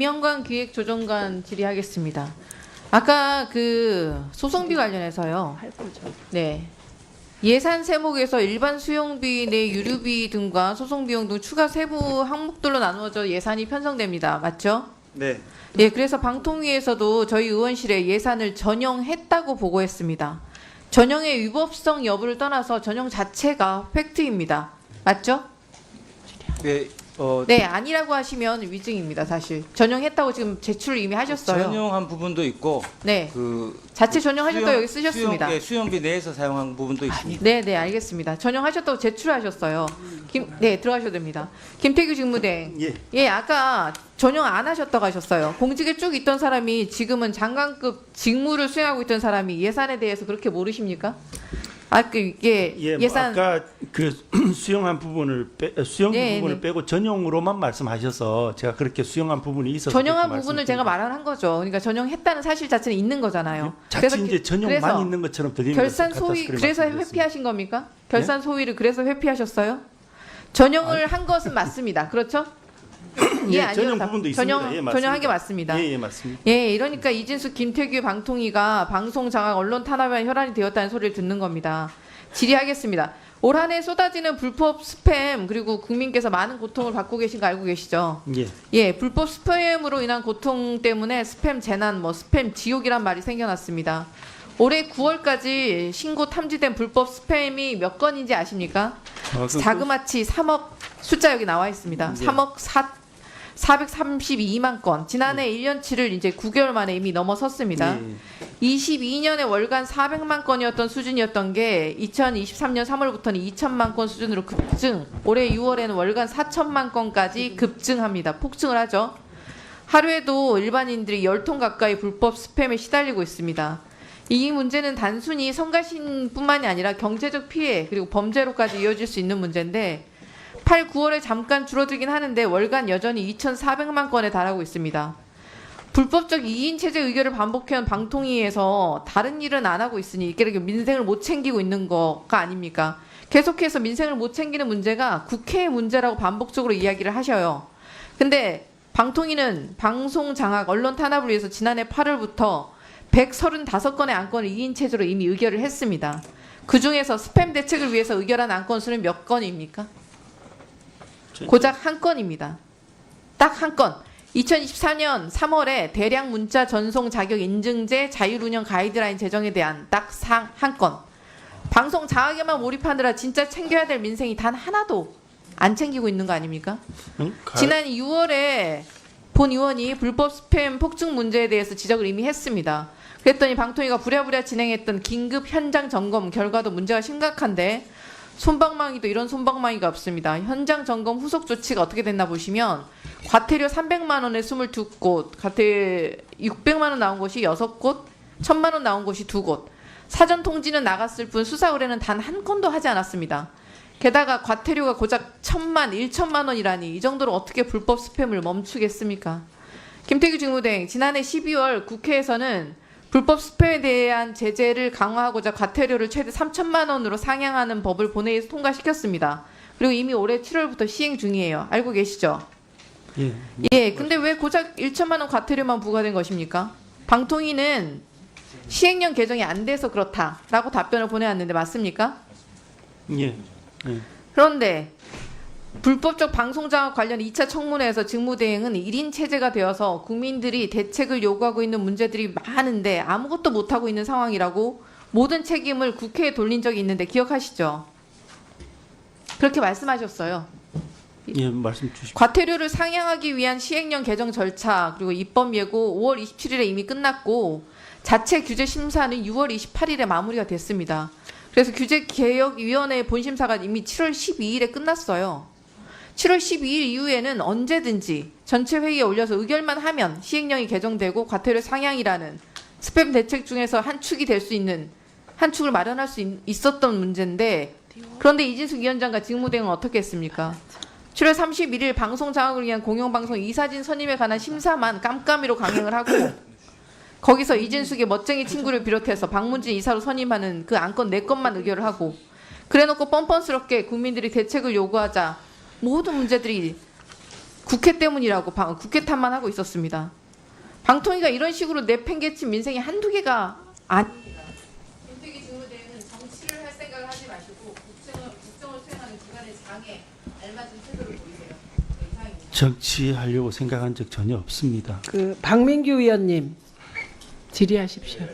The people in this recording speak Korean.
김영관 기획조정관 질의하겠습니다. 아까 그 소송비 관련해서요. 네. 예산 세목에서 일반 수용비 내 유류비 등과 소송비용 등 추가 세부 항목들로 나누어져 예산이 편성됩니다. 맞죠? 네. 예, 그래서 방통위에서도 저희 의원실에 예산을 전용했다고 보고했습니다. 전용의 위법성 여부를 떠나서 전용 자체가 팩트입니다. 맞죠? 네. 네, 아니라고 하시면 위증입니다. 사실 전용했다고 지금 제출을 이미 하셨어요. 전용한 부분도 있고 네, 그 자체 전용하셨다고 여기 쓰셨습니다. 수용비 내에서 사용한 부분도 있습니다. 네, 네, 알겠습니다. 전용하셨다고 제출하셨어요. 네, 들어가셔도 됩니다. 김태규 직무대행. 예, 아까 전용 안 하셨다고 하셨어요. 공직에 쭉 있던 사람이 지금은 장관급 직무를 수행하고 있던 사람이 예산에 대해서 그렇게 모르십니까? 이게 예산 아까 그 수용한 부분을 부분을 빼고 전용으로만 말씀하셔서 제가 그렇게 수용한 부분이 있어서 전용한 부분을 제가 말한 거죠. 그러니까 전용했다는 사실 자체는 있는 거잖아요. 자칫 이제 전용만 그래서 있는 것처럼 들리는 결산 것을 소위 갖다 그래서 말씀드렸습니다. 회피하신 겁니까? 결산 소위를 그래서 회피하셨어요? 전용을 한 것은 맞습니다. 그렇죠? 예, 아니요. 전용 부분도 있습니다. 예, 맞습니다. 전용한 게 맞습니다. 예, 맞습니다. 예, 이러니까 이진숙, 김태규 방통위가 방송 장악, 언론 탄압에 혈안이 되었다는 소리를 듣는 겁니다. 질의하겠습니다. 올 한 해 쏟아지는 불법 스팸 그리고 국민께서 많은 고통을 받고 계신 거 알고 계시죠? 예. 예, 불법 스팸으로 인한 고통 때문에 스팸 재난, 스팸 지옥이란 말이 생겨났습니다. 올해 9월까지 신고 탐지된 불법 스팸이 몇 건인지 아십니까? 자그마치 3억 숫자 여기 나와 있습니다. 예. 3억 432만 건. 지난해 1년치를 이제 9개월 만에 이미 넘어섰습니다. 예. 22년에 월간 400만 건이었던 수준이었던 게 2023년 3월부터는 2천만 건 수준으로 급증. 올해 6월에는 월간 4천만 건까지 급증합니다. 폭증을 하죠. 하루에도 일반인들이 10통 가까이 불법 스팸에 시달리고 있습니다. 이 문제는 단순히 성가신뿐만이 아니라 경제적 피해 그리고 범죄로까지 이어질 수 있는 문제인데 8, 9월에 잠깐 줄어들긴 하는데 월간 여전히 2,400만 건에 달하고 있습니다. 불법적 2인 체제 의결을 반복해온 방통위에서 다른 일은 안 하고 있으니 이게 민생을 못 챙기고 있는 거가 아닙니까? 계속해서 민생을 못 챙기는 문제가 국회의 문제라고 반복적으로 이야기를 하셔요. 근데 방통위는 방송 장악, 언론 탄압을 위해서 지난해 8월부터 135건의 안건을 2인 체제로 이미 의결을 했습니다. 그중에서 스팸 대책을 위해서 의결한 안건 수는 몇 건입니까? 고작 한 건입니다. 딱 한 건. 2024년 3월에 대량 문자 전송 자격 인증제 자율 운영 가이드라인 제정에 대한 딱 한 건. 방송 장악에만 몰입하느라 진짜 챙겨야 될 민생이 단 하나도 안 챙기고 있는 거 아닙니까? 지난 6월에 본 의원이 불법 스팸 폭증 문제에 대해서 지적을 이미 했습니다. 그랬더니 방통위가 부랴부랴 진행했던 긴급 현장 점검 결과도 문제가 심각한데 솜방망이도 이런 솜방망이가 없습니다. 현장 점검 후속 조치가 어떻게 됐나 보시면 과태료 300만 원에 22곳, 과태료 600만 원 나온 곳이 6곳, 1000만 원 나온 곳이 2곳. 사전 통지는 나갔을 뿐 수사 의뢰는 단 한 건도 하지 않았습니다. 게다가 과태료가 고작 1천만 원이라니 이 정도로 어떻게 불법 스팸을 멈추겠습니까? 김태규 직무대행, 지난해 12월 국회에서는 불법 스팸에 대한 제재를 강화하고자 과태료를 최대 3천만 원으로 상향하는 법을 본회의에서 통과시켰습니다. 그리고 이미 올해 7월부터 시행 중이에요. 알고 계시죠? 예. 예, 근데 왜 고작 1천만 원 과태료만 부과된 것입니까? 방통위는 시행령 개정이 안 돼서 그렇다라고 답변을 보내왔는데 맞습니까? 예. 예. 그런데 불법적 방송장악 관련 2차 청문회에서 직무대행은 1인 체제가 되어서 국민들이 대책을 요구하고 있는 문제들이 많은데 아무것도 못하고 있는 상황이라고 모든 책임을 국회에 돌린 적이 있는데 기억하시죠? 그렇게 말씀하셨어요. 예, 말씀 주십시오. 과태료를 상향하기 위한 시행령 개정 절차 그리고 입법 예고 5월 27일에 이미 끝났고 자체 규제 심사는 6월 28일에 마무리가 됐습니다. 그래서 규제개혁위원회 본심사가 이미 7월 12일에 끝났어요. 7월 12일 이후에는 언제든지 전체 회의에 올려서 의결만 하면 시행령이 개정되고 과태료 상향이라는 스팸 대책 중에서 한 축이 될 수 있는 한 축을 마련할 수 있었던 문제인데 그런데 이진숙 위원장과 직무대행은 어떻게 했습니까? 7월 31일 방송 장악을 위한 공영방송 이사진 선임에 관한 심사만 깜깜이로 강행을 하고 거기서 이진숙의 멋쟁이 친구를 비롯해서 박문진 이사로 선임하는 그 안건 4건만 의결을 하고 그래놓고 뻔뻔스럽게 국민들이 대책을 요구하자 모든 문제들이 국회 때문이라고 국회 탓만 하고 있었습니다. 방통위가 이런 식으로 내팽개친 민생이 한두 개가 아닙니다. 김태기 직무대행은 정치를 할 생각을 하지 마시고 국정을 수행하는 기관의 장에 알맞은 태도를 보이세요. 네, 이상입니다. 정치하려고 생각한 적 전혀 없습니다. 박민규 의원님 질의하십시오.